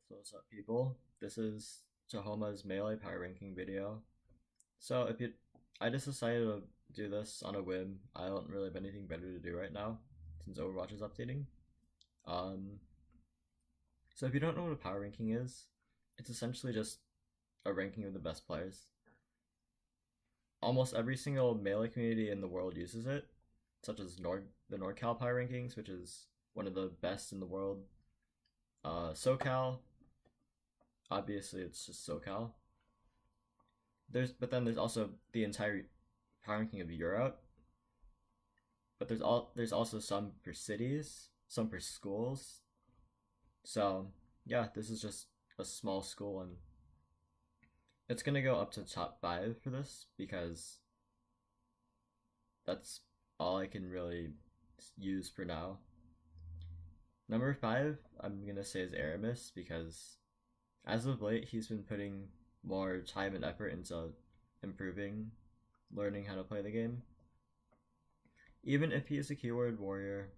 So what's up, people? This is Tahoma's melee power ranking video. So I just decided to do this on a whim. I don't really have anything better to do right now since Overwatch is updating. Um, so if you don't know what a power ranking is, it's essentially just a ranking of the best players. Almost every single melee community in the world uses it, such as the NordCal power rankings, which is one of the best in the world. SoCal, obviously it's just SoCal. But then there's also the entire power ranking of Europe. But there's also some per cities, some per schools. So yeah, this is just a small school, and it's gonna go up to top 5 for this because that's all I can really use for now. Number 5, I'm gonna say is Aramis because as of late he's been putting more time and effort into improving, learning how to play the game. Even if he is a keyword warrior,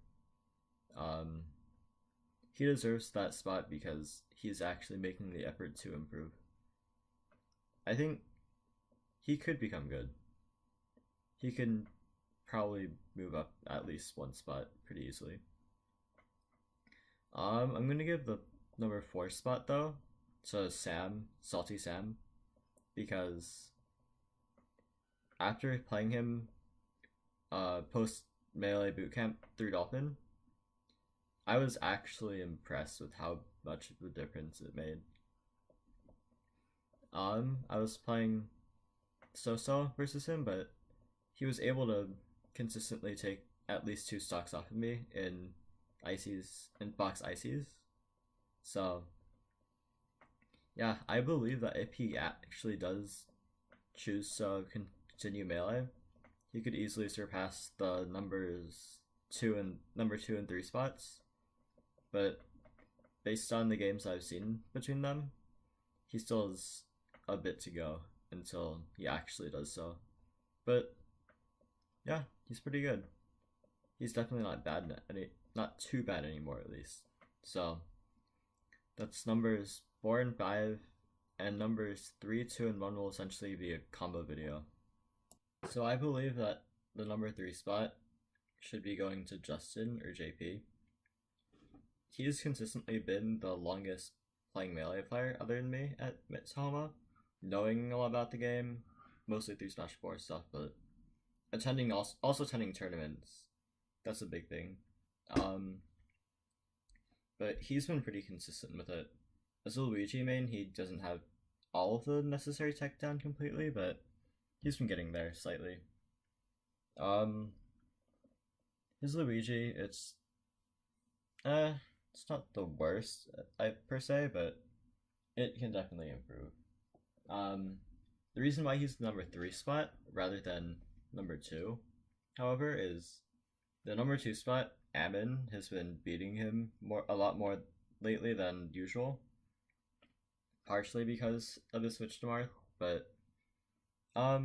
he deserves that spot because he's actually making the effort to improve. I think he could become good. He can probably move up at least one spot pretty easily. I'm gonna give the number 4 spot though to Salty Sam, because after playing him post melee bootcamp through Dolphin, I was actually impressed with how much of a difference it made. I was playing so versus him, but he was able to consistently take at least 2 stocks off of me in box ICs. So yeah, I believe that if he actually does choose to continue melee, he could easily surpass the number 2 and 3 spots. But based on the games I've seen between them, he still has a bit to go until he actually does so. But yeah, he's pretty good. He's definitely not too bad anymore, at least. So that's numbers 4 and 5, and numbers 3, 2, and 1 will essentially be a combo video. So I believe that the number 3 spot should be going to Justin or JP. He's consistently been the longest playing melee player other than me at Tahoma, knowing a lot about the game, mostly through Smash 4 stuff, but also attending tournaments. That's a big thing. But he's been pretty consistent with it. As a Luigi main, he doesn't have all of the necessary tech down completely, but he's been getting there slightly. His Luigi, it's not the worst per se, but it can definitely improve. The reason why he's the number 3 spot rather than number 2, however, is the number 2 spot, Ammon, has been beating him a lot more lately than usual. Partially because of his switch to Marth, but I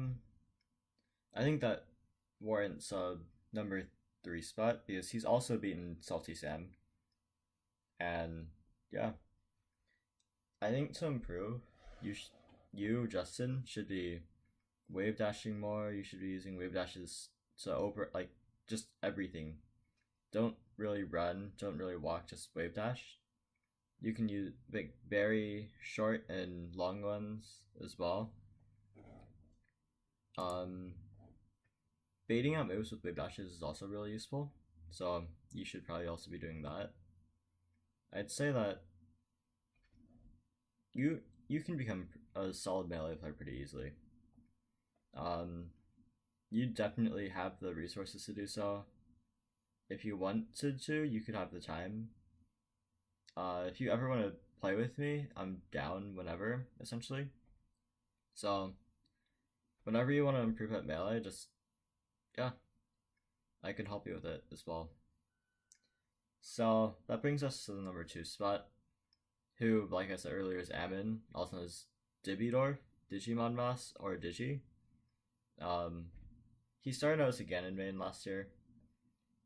think that warrants a number 3 spot because he's also beaten Salty Sam. And yeah, I think to improve, you Justin should be wave dashing more. You should be using wave dashes to just everything. Don't really run, don't really walk, just wave dash. You can use very short and long ones as well. Baiting out moves with wave dashes is also really useful, so you should probably also be doing that. I'd say that you can become a solid melee player pretty easily. You definitely have the resources to do so. If you wanted to, you could have the time. If you ever want to play with me, I'm down whenever, essentially. So, whenever you want to improve at melee, yeah, I can help you with it as well. So, that brings us to the number 2 spot, who, like I said earlier, is Ammon, also known as Dibidorf, Digimon Moss, or Digi. He started out as a Ganon main last year.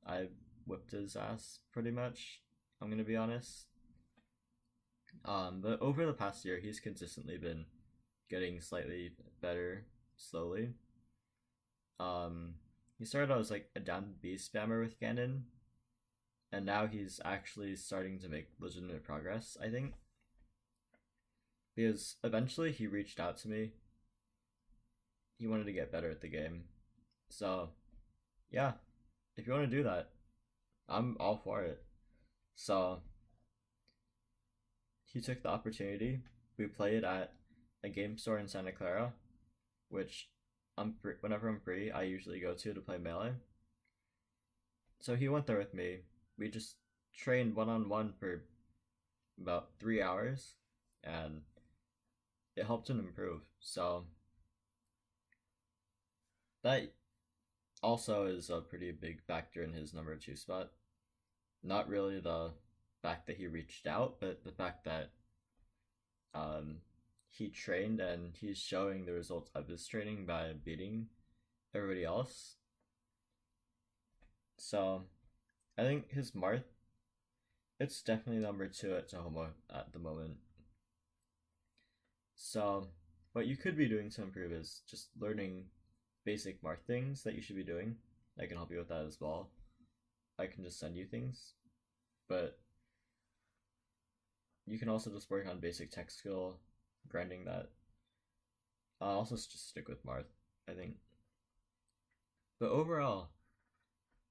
I whipped his ass pretty much, I'm gonna be honest. But over the past year, he's consistently been getting slightly better slowly. He started out as like a down B spammer with Ganon, and now he's actually starting to make legitimate progress, I think. Because eventually he reached out to me. He wanted to get better at the game. So, yeah, if you want to do that, I'm all for it. So, he took the opportunity. We played at a game store in Santa Clara, which whenever I'm free, I usually go to play Melee. So he went there with me. We just trained one-on-one for about 3 hours, and it helped him improve. So that also is a pretty big factor in his number 2 spot. Not really the fact that he reached out, but the fact that he trained and he's showing the results of his training by beating everybody else. So I think his Marth, it's definitely number 2 at Tahoma at the moment. So what you could be doing to improve is just learning basic Marth things that you should be doing. I can help you with that as well. I can just send you things. But you can also just work on basic tech skill, grinding that. I'll also just stick with Marth, I think. But overall,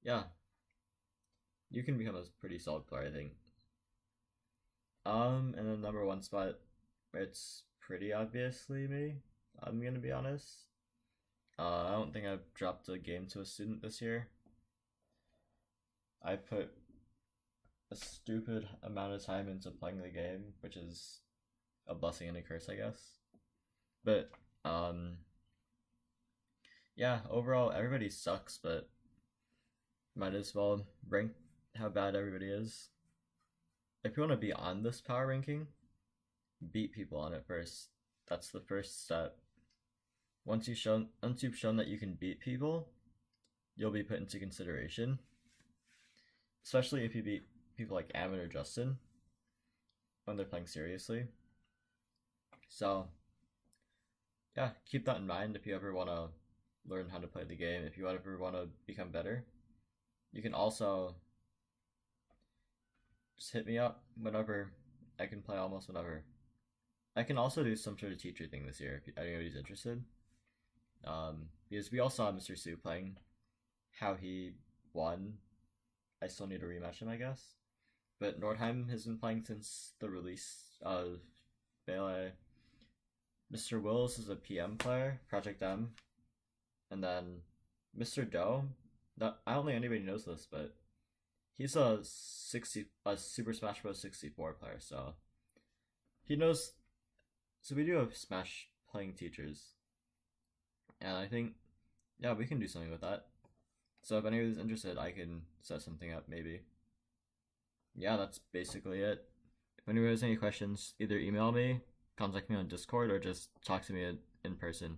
yeah, you can become a pretty solid player, I think. And then number 1 spot, it's pretty obviously me. I'm gonna be honest. I don't think I've dropped a game to a student this year. I put a stupid amount of time into playing the game, which is a blessing and a curse, I guess. But yeah, overall everybody sucks, but might as well rank how bad everybody is. If you want to be on this power ranking, beat people on it first. That's the first step. Once you've shown that you can beat people, you'll be put into consideration. Especially if you beat people like Ammon or Justin when they're playing seriously. So yeah, keep that in mind if you ever want to learn how to play the game. If you ever want to become better, you can also just hit me up whenever. I can play almost whenever. I can also do some sort of teacher thing this year if anybody's interested. Because we all saw Mr. Sue playing, how he won. I still need to rematch him, I guess. But Nordheim has been playing since the release of Melee. Mr. Wills is a PM player, Project M. And then Mr. Doe, I don't think anybody knows this, but he's a Super Smash Bros. 64 player, so he knows. So we do have Smash playing teachers. And I think, yeah, we can do something with that. So if anybody's interested, I can set something up, maybe. Yeah, that's basically it. If anybody has any questions, either email me, contact me on Discord, or just talk to me in person.